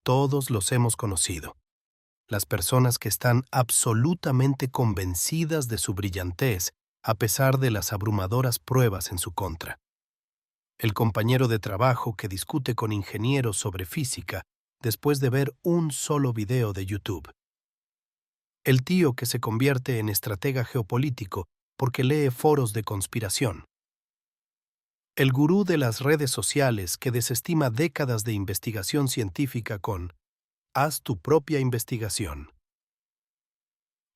Todos los hemos conocido. Las personas que están absolutamente convencidas de su brillantez a pesar de las abrumadoras pruebas en su contra. El compañero de trabajo que discute con ingenieros sobre física después de ver un solo video de YouTube. El tío que se convierte en estratega geopolítico porque lee foros de conspiración. El gurú de las redes sociales que desestima décadas de investigación científica con «haz tu propia investigación».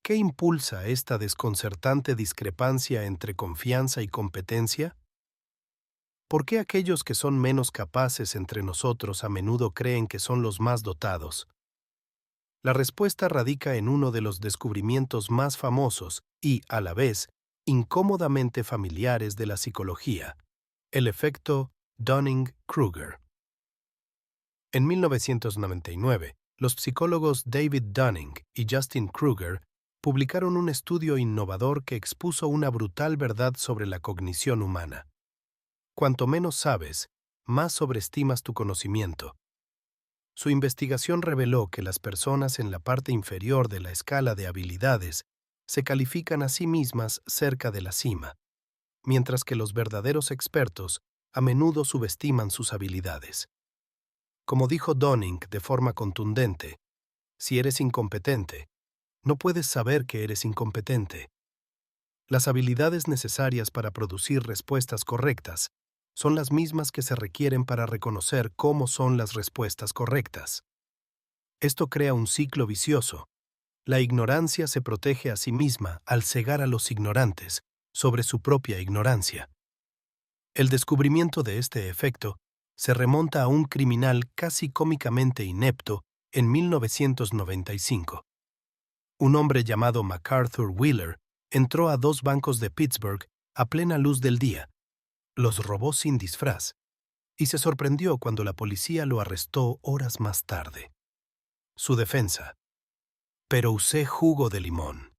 ¿Qué impulsa esta desconcertante discrepancia entre confianza y competencia? ¿Por qué aquellos que son menos capaces entre nosotros a menudo creen que son los más dotados? La respuesta radica en uno de los descubrimientos más famosos y, a la vez, incómodamente familiares de la psicología, el efecto Dunning-Kruger. En 1999, los psicólogos David Dunning y Justin Kruger publicaron un estudio innovador que expuso una brutal verdad sobre la cognición humana. Cuanto menos sabes, más sobreestimas tu conocimiento. Su investigación reveló que las personas en la parte inferior de la escala de habilidades se califican a sí mismas cerca de la cima, mientras que los verdaderos expertos a menudo subestiman sus habilidades. Como dijo Dunning de forma contundente, si eres incompetente, no puedes saber que eres incompetente. Las habilidades necesarias para producir respuestas correctas son las mismas que se requieren para reconocer cómo son las respuestas correctas. Esto crea un ciclo vicioso. La ignorancia se protege a sí misma al cegar a los ignorantes sobre su propia ignorancia. El descubrimiento de este efecto se remonta a un criminal casi cómicamente inepto en 1995. Un hombre llamado MacArthur Wheeler entró a 2 bancos de Pittsburgh a plena luz del día, los robó sin disfraz, y se sorprendió cuando la policía lo arrestó horas más tarde. Su defensa: pero usé jugo de limón.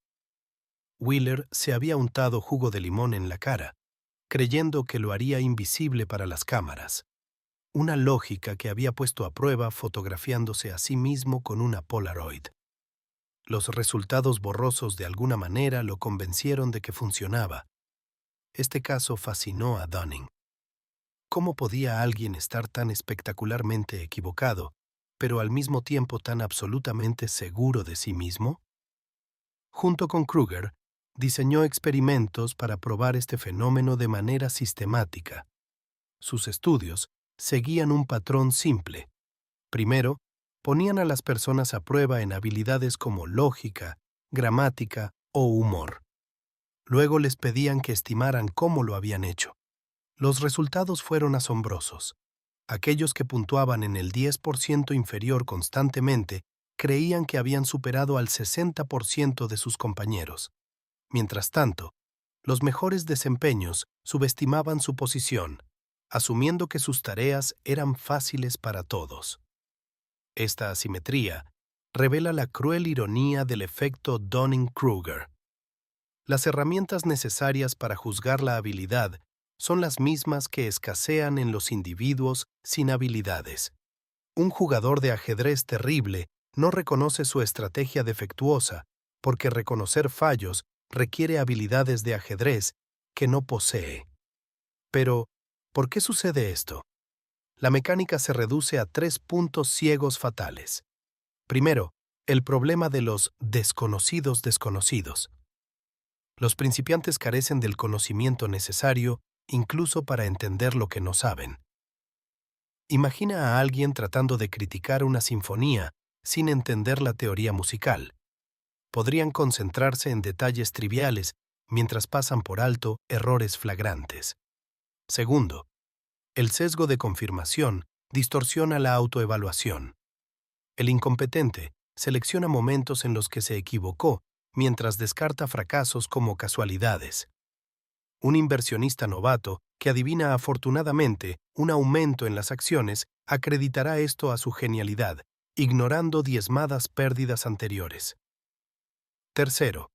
Wheeler se había untado jugo de limón en la cara, creyendo que lo haría invisible para las cámaras. Una lógica que había puesto a prueba fotografiándose a sí mismo con una Polaroid. Los resultados borrosos de alguna manera lo convencieron de que funcionaba. Este caso fascinó a Dunning. ¿Cómo podía alguien estar tan espectacularmente equivocado, pero al mismo tiempo tan absolutamente seguro de sí mismo? Junto con Kruger, diseñó experimentos para probar este fenómeno de manera sistemática. Sus estudios seguían un patrón simple. Primero, ponían a las personas a prueba en habilidades como lógica, gramática o humor. Luego les pedían que estimaran cómo lo habían hecho. Los resultados fueron asombrosos. Aquellos que puntuaban en el 10% inferior constantemente creían que habían superado al 60% de sus compañeros. Mientras tanto, los mejores desempeños subestimaban su posición, asumiendo que sus tareas eran fáciles para todos. Esta asimetría revela la cruel ironía del efecto Dunning-Kruger. Las herramientas necesarias para juzgar la habilidad son las mismas que escasean en los individuos sin habilidades. Un jugador de ajedrez terrible no reconoce su estrategia defectuosa porque reconocer fallos requiere habilidades de ajedrez que no posee. Pero, ¿por qué sucede esto? La mecánica se reduce a 3 puntos ciegos fatales. Primero, el problema de los desconocidos desconocidos. Los principiantes carecen del conocimiento necesario incluso para entender lo que no saben. Imagina a alguien tratando de criticar una sinfonía sin entender la teoría musical. Podrían concentrarse en detalles triviales mientras pasan por alto errores flagrantes. Segundo, el sesgo de confirmación distorsiona la autoevaluación. El incompetente selecciona momentos en los que se equivocó mientras descarta fracasos como casualidades. Un inversionista novato que adivina afortunadamente un aumento en las acciones acreditará esto a su genialidad, ignorando diezmadas pérdidas anteriores. Tercero,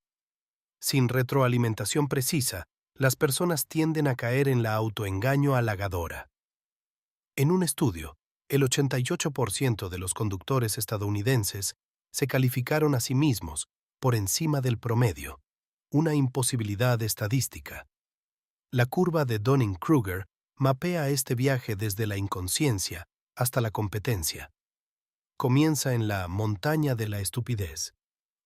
sin retroalimentación precisa, las personas tienden a caer en la autoengaño halagadora. En un estudio, El 88% de los conductores estadounidenses se calificaron a sí mismos por encima del promedio, una imposibilidad estadística. La curva de Dunning-Kruger mapea este viaje desde la inconsciencia hasta la competencia. Comienza en la montaña de la estupidez,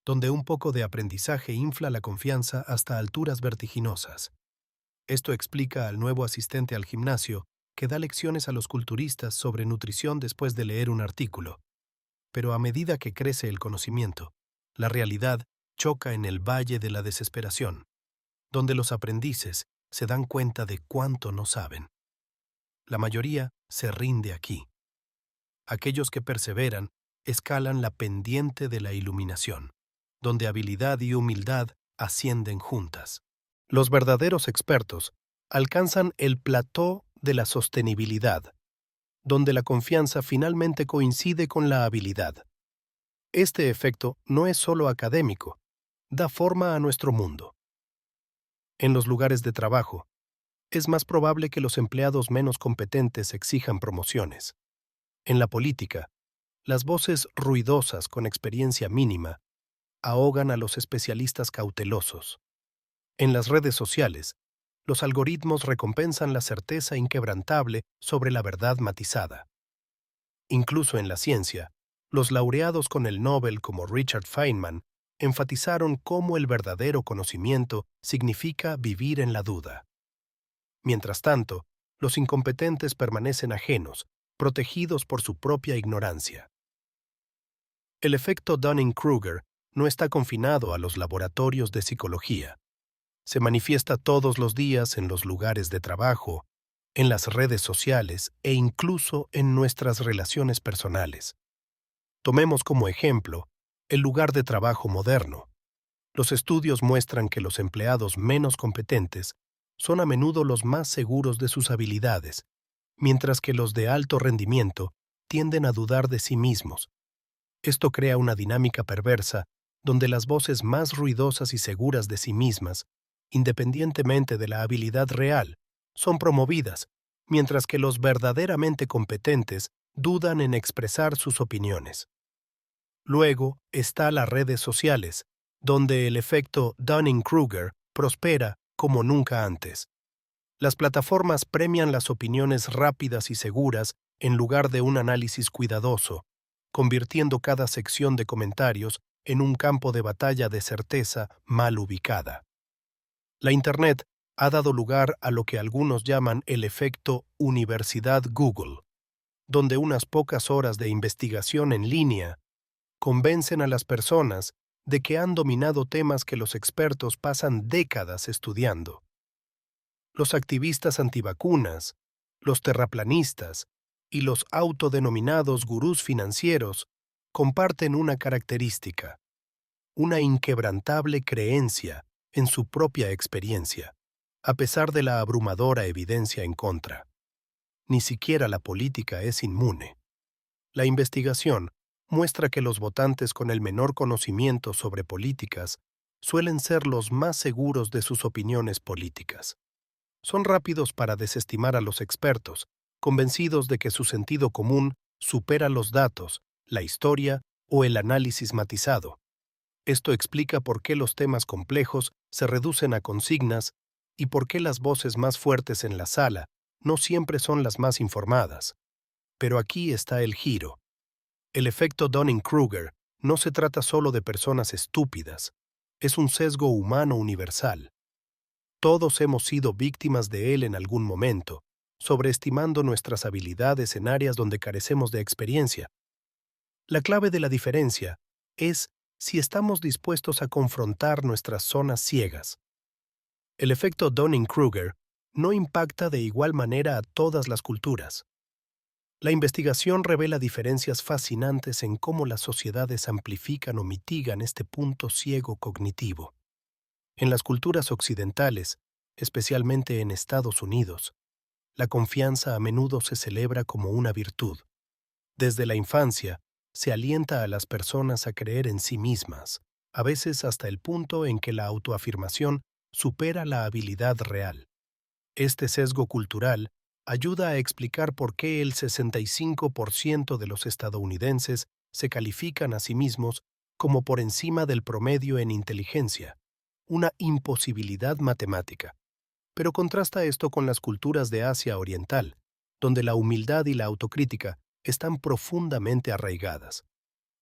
donde un poco de aprendizaje infla la confianza hasta alturas vertiginosas. Esto explica al nuevo asistente al gimnasio que da lecciones a los culturistas sobre nutrición después de leer un artículo. Pero a medida que crece el conocimiento, la realidad choca en el valle de la desesperación, donde los aprendices se dan cuenta de cuánto no saben. La mayoría se rinde aquí. Aquellos que perseveran escalan la pendiente de la iluminación, donde habilidad y humildad ascienden juntas. Los verdaderos expertos alcanzan el plató de la sostenibilidad, donde la confianza finalmente coincide con la habilidad. Este efecto no es solo académico, da forma a nuestro mundo. En los lugares de trabajo, es más probable que los empleados menos competentes exijan promociones. En la política, las voces ruidosas con experiencia mínima ahogan a los especialistas cautelosos. En las redes sociales, los algoritmos recompensan la certeza inquebrantable sobre la verdad matizada. Incluso en la ciencia, los laureados con el Nobel como Richard Feynman enfatizaron cómo el verdadero conocimiento significa vivir en la duda. Mientras tanto, los incompetentes permanecen ajenos, protegidos por su propia ignorancia. El efecto Dunning-Kruger no está confinado a los laboratorios de psicología. Se manifiesta todos los días en los lugares de trabajo, en las redes sociales e incluso en nuestras relaciones personales. Tomemos como ejemplo el lugar de trabajo moderno. Los estudios muestran que los empleados menos competentes son a menudo los más seguros de sus habilidades, mientras que los de alto rendimiento tienden a dudar de sí mismos. Esto crea una dinámica perversa donde las voces más ruidosas y seguras de sí mismas, independientemente de la habilidad real, son promovidas, mientras que los verdaderamente competentes dudan en expresar sus opiniones. Luego está las redes sociales, donde el efecto Dunning-Kruger prospera como nunca antes. Las plataformas premian las opiniones rápidas y seguras en lugar de un análisis cuidadoso, convirtiendo cada sección de comentarios en un campo de batalla de certeza mal ubicada. La Internet ha dado lugar a lo que algunos llaman el efecto Universidad Google, donde unas pocas horas de investigación en línea convencen a las personas de que han dominado temas que los expertos pasan décadas estudiando. Los activistas antivacunas, los terraplanistas y los autodenominados gurús financieros comparten una característica: una inquebrantable creencia en su propia experiencia, a pesar de la abrumadora evidencia en contra. Ni siquiera la política es inmune. La investigación muestra que los votantes con el menor conocimiento sobre políticas suelen ser los más seguros de sus opiniones políticas. Son rápidos para desestimar a los expertos, convencidos de que su sentido común supera los datos, la historia o el análisis matizado. Esto explica por qué los temas complejos se reducen a consignas y por qué las voces más fuertes en la sala no siempre son las más informadas. Pero aquí está el giro. El efecto Dunning-Kruger no se trata solo de personas estúpidas, es un sesgo humano universal. Todos hemos sido víctimas de él en algún momento, sobreestimando nuestras habilidades en áreas donde carecemos de experiencia. La clave de la diferencia es si estamos dispuestos a confrontar nuestras zonas ciegas. El efecto Dunning-Kruger no impacta de igual manera a todas las culturas. La investigación revela diferencias fascinantes en cómo las sociedades amplifican o mitigan este punto ciego cognitivo. En las culturas occidentales, especialmente en Estados Unidos, la confianza a menudo se celebra como una virtud. Desde la infancia, se alienta a las personas a creer en sí mismas, a veces hasta el punto en que la autoafirmación supera la habilidad real. Este sesgo cultural ayuda a explicar por qué el 65% de los estadounidenses se califican a sí mismos como por encima del promedio en inteligencia, una imposibilidad matemática. Pero contrasta esto con las culturas de Asia Oriental, donde la humildad y la autocrítica están profundamente arraigadas.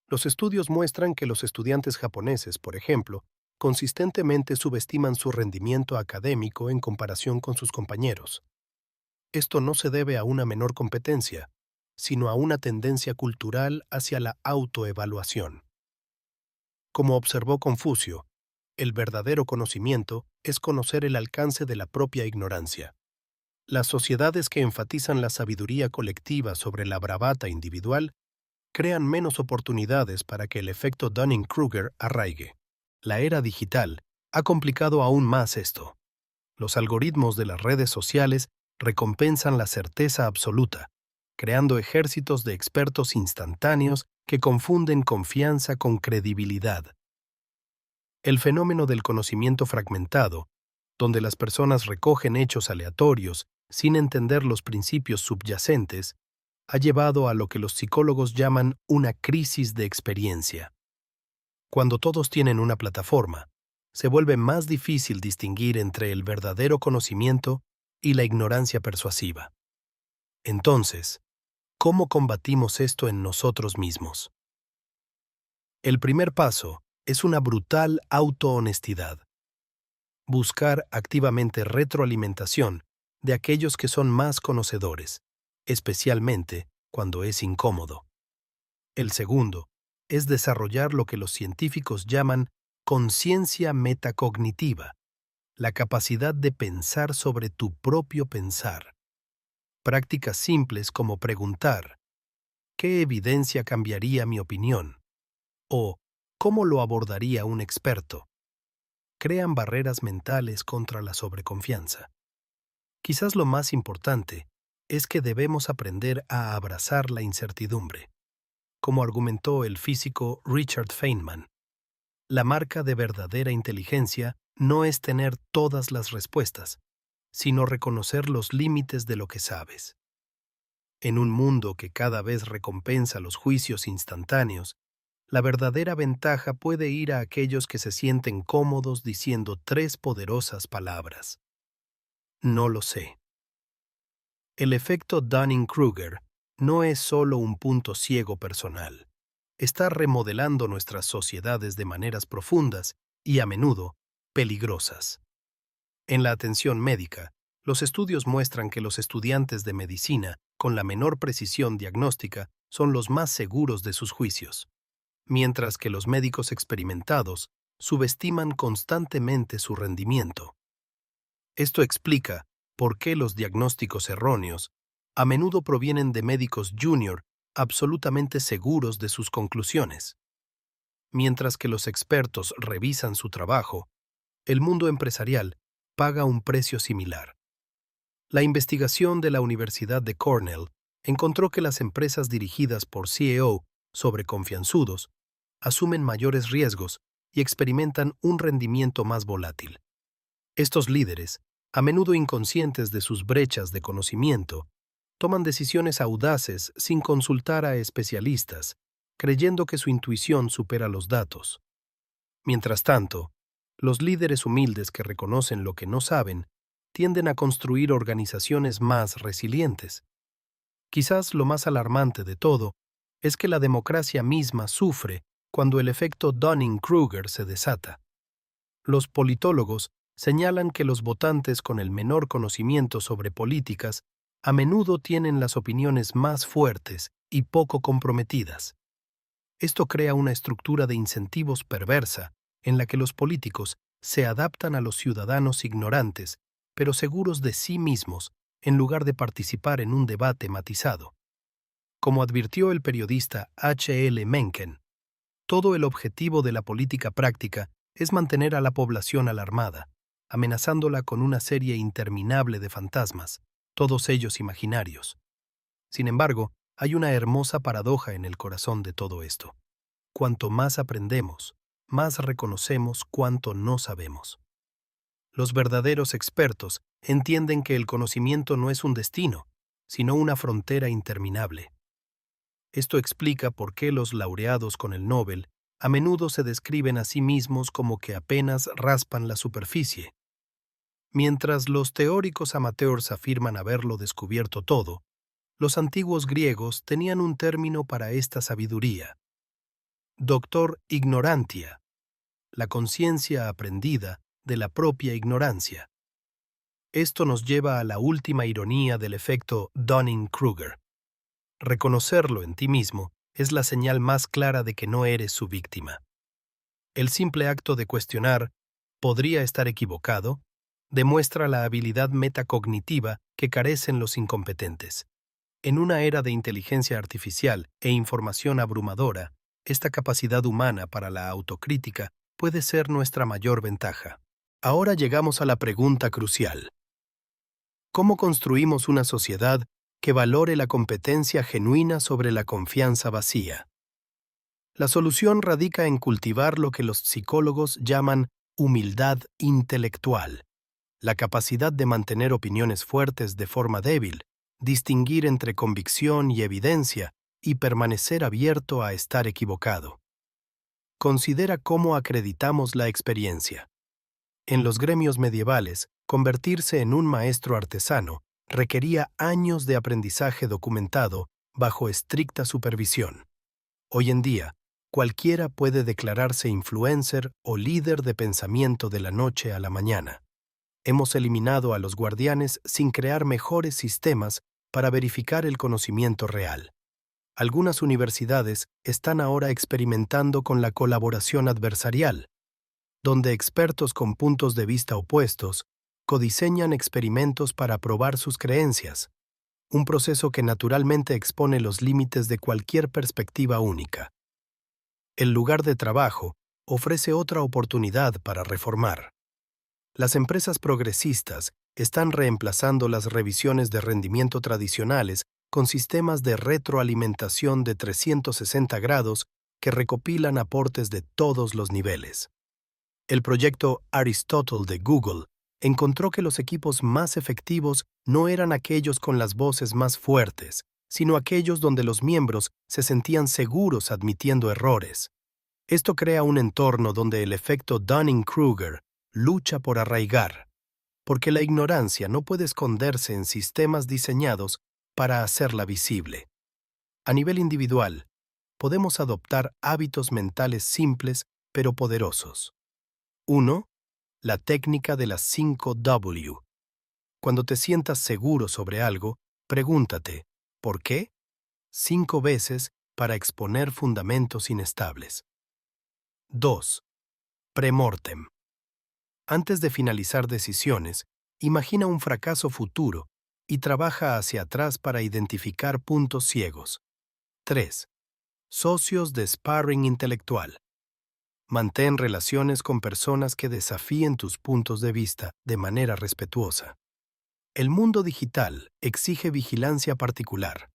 Los estudios muestran que los estudiantes japoneses, por ejemplo, consistentemente subestiman su rendimiento académico en comparación con sus compañeros. Esto no se debe a una menor competencia, sino a una tendencia cultural hacia la autoevaluación. Como observó Confucio, el verdadero conocimiento es conocer el alcance de la propia ignorancia. Las sociedades que enfatizan la sabiduría colectiva sobre la bravata individual crean menos oportunidades para que el efecto Dunning-Kruger arraigue. La era digital ha complicado aún más esto. Los algoritmos de las redes sociales recompensan la certeza absoluta, creando ejércitos de expertos instantáneos que confunden confianza con credibilidad. El fenómeno del conocimiento fragmentado, donde las personas recogen hechos aleatorios sin entender los principios subyacentes, ha llevado a lo que los psicólogos llaman una crisis de experiencia. Cuando todos tienen una plataforma, se vuelve más difícil distinguir entre el verdadero conocimiento y la ignorancia persuasiva. Entonces, ¿cómo combatimos esto en nosotros mismos? El primer paso es una brutal autohonestidad. Buscar activamente retroalimentación de aquellos que son más conocedores, especialmente cuando es incómodo. El segundo es desarrollar lo que los científicos llaman conciencia metacognitiva, la capacidad de pensar sobre tu propio pensar. Prácticas simples como preguntar, ¿qué evidencia cambiaría mi opinión? O, ¿cómo lo abordaría un experto? Crean barreras mentales contra la sobreconfianza. Quizás lo más importante es que debemos aprender a abrazar la incertidumbre. Como argumentó el físico Richard Feynman, la marca de verdadera inteligencia no es tener todas las respuestas, sino reconocer los límites de lo que sabes. En un mundo que cada vez recompensa los juicios instantáneos, la verdadera ventaja puede ir a aquellos que se sienten cómodos diciendo 3 poderosas palabras. No lo sé. El efecto Dunning-Kruger no es solo un punto ciego personal. Está remodelando nuestras sociedades de maneras profundas y, a menudo, peligrosas. En la atención médica, los estudios muestran que los estudiantes de medicina, con la menor precisión diagnóstica, son los más seguros de sus juicios, mientras que los médicos experimentados subestiman constantemente su rendimiento. Esto explica por qué los diagnósticos erróneos a menudo provienen de médicos junior absolutamente seguros de sus conclusiones. Mientras que los expertos revisan su trabajo, el mundo empresarial paga un precio similar. La investigación de la Universidad de Cornell encontró que las empresas dirigidas por CEO sobreconfianzudos asumen mayores riesgos y experimentan un rendimiento más volátil. Estos líderes, a menudo inconscientes de sus brechas de conocimiento, toman decisiones audaces sin consultar a especialistas, creyendo que su intuición supera los datos. Mientras tanto, los líderes humildes que reconocen lo que no saben tienden a construir organizaciones más resilientes. Quizás lo más alarmante de todo es que la democracia misma sufre cuando el efecto Dunning-Kruger se desata. Los politólogos señalan que los votantes con el menor conocimiento sobre políticas a menudo tienen las opiniones más fuertes y poco comprometidas. Esto crea una estructura de incentivos perversa en la que los políticos se adaptan a los ciudadanos ignorantes, pero seguros de sí mismos, en lugar de participar en un debate matizado. Como advirtió el periodista H. L. Mencken, todo el objetivo de la política práctica es mantener a la población alarmada, amenazándola con una serie interminable de fantasmas, todos ellos imaginarios. Sin embargo, hay una hermosa paradoja en el corazón de todo esto. Cuanto más aprendemos, más reconocemos cuánto no sabemos. Los verdaderos expertos entienden que el conocimiento no es un destino, sino una frontera interminable. Esto explica por qué los laureados con el Nobel a menudo se describen a sí mismos como que apenas raspan la superficie. Mientras los teóricos amateurs afirman haberlo descubierto todo, los antiguos griegos tenían un término para esta sabiduría: doctor ignorantia, la conciencia aprendida de la propia ignorancia. Esto nos lleva a la última ironía del efecto Dunning-Kruger. Reconocerlo en ti mismo es la señal más clara de que no eres su víctima. El simple acto de cuestionar ¿podría estar equivocado?, demuestra la habilidad metacognitiva que carecen los incompetentes. En una era de inteligencia artificial e información abrumadora, esta capacidad humana para la autocrítica puede ser nuestra mayor ventaja. Ahora llegamos a la pregunta crucial: ¿cómo construimos una sociedad que valore la competencia genuina sobre la confianza vacía? La solución radica en cultivar lo que los psicólogos llaman humildad intelectual, la capacidad de mantener opiniones fuertes de forma débil, distinguir entre convicción y evidencia y permanecer abierto a estar equivocado. Considera cómo acreditamos la experiencia. En los gremios medievales, convertirse en un maestro artesano requería años de aprendizaje documentado bajo estricta supervisión. Hoy en día, cualquiera puede declararse influencer o líder de pensamiento de la noche a la mañana. Hemos eliminado a los guardianes sin crear mejores sistemas para verificar el conocimiento real. Algunas universidades están ahora experimentando con la colaboración adversarial, donde expertos con puntos de vista opuestos codiseñan experimentos para probar sus creencias, un proceso que naturalmente expone los límites de cualquier perspectiva única. El lugar de trabajo ofrece otra oportunidad para reformar. Las empresas progresistas están reemplazando las revisiones de rendimiento tradicionales con sistemas de retroalimentación de 360 grados que recopilan aportes de todos los niveles. El proyecto Aristotle de Google encontró que los equipos más efectivos no eran aquellos con las voces más fuertes, sino aquellos donde los miembros se sentían seguros admitiendo errores. Esto crea un entorno donde el efecto Dunning-Kruger lucha por arraigar, porque la ignorancia no puede esconderse en sistemas diseñados para hacerla visible. A nivel individual, podemos adoptar hábitos mentales simples pero poderosos. 1. La técnica de las 5 W. Cuando te sientas seguro sobre algo, pregúntate, ¿por qué? 5 veces para exponer fundamentos inestables. 2. Premortem. Antes de finalizar decisiones, imagina un fracaso futuro y trabaja hacia atrás para identificar puntos ciegos. 3. Socios de sparring intelectual. Mantén relaciones con personas que desafíen tus puntos de vista de manera respetuosa. El mundo digital exige vigilancia particular.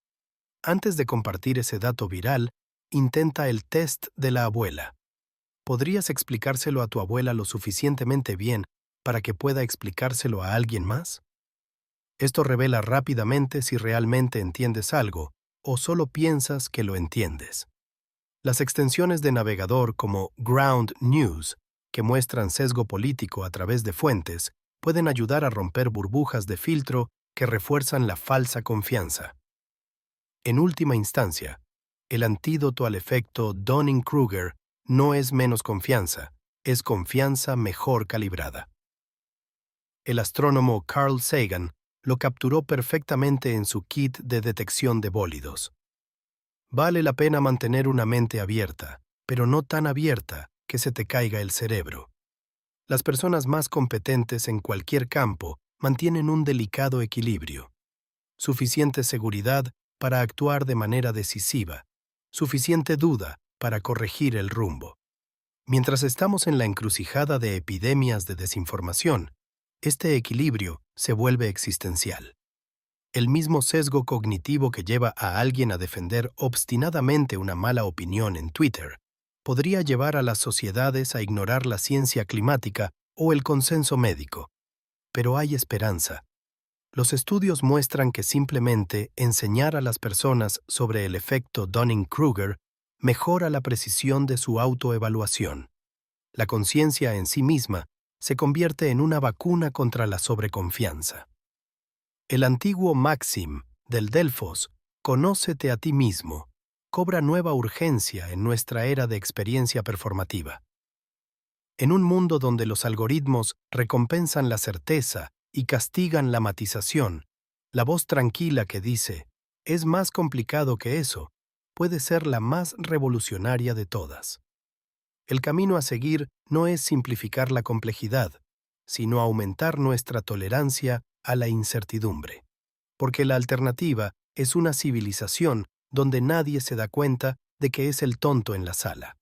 Antes de compartir ese dato viral, intenta el test de la abuela. ¿Podrías explicárselo a tu abuela lo suficientemente bien para que pueda explicárselo a alguien más? Esto revela rápidamente si realmente entiendes algo o solo piensas que lo entiendes. Las extensiones de navegador como Ground News, que muestran sesgo político a través de fuentes, pueden ayudar a romper burbujas de filtro que refuerzan la falsa confianza. En última instancia, el antídoto al efecto Dunning-Kruger no es menos confianza, es confianza mejor calibrada. El astrónomo Carl Sagan lo capturó perfectamente en su kit de detección de bólidos. Vale la pena mantener una mente abierta, pero no tan abierta que se te caiga el cerebro. Las personas más competentes en cualquier campo mantienen un delicado equilibrio. Suficiente seguridad para actuar de manera decisiva, suficiente duda para corregir el rumbo. Mientras estamos en la encrucijada de epidemias de desinformación, este equilibrio se vuelve existencial. El mismo sesgo cognitivo que lleva a alguien a defender obstinadamente una mala opinión en Twitter podría llevar a las sociedades a ignorar la ciencia climática o el consenso médico. Pero hay esperanza. Los estudios muestran que simplemente enseñar a las personas sobre el efecto Dunning-Kruger mejora la precisión de su autoevaluación. La conciencia en sí misma se convierte en una vacuna contra la sobreconfianza. El antiguo máxim del Delfos, «Conócete a ti mismo», cobra nueva urgencia en nuestra era de experiencia performativa. En un mundo donde los algoritmos recompensan la certeza y castigan la matización, la voz tranquila que dice, «Es más complicado que eso», puede ser la más revolucionaria de todas. El camino a seguir no es simplificar la complejidad, sino aumentar nuestra tolerancia a la incertidumbre. Porque la alternativa es una civilización donde nadie se da cuenta de que es el tonto en la sala.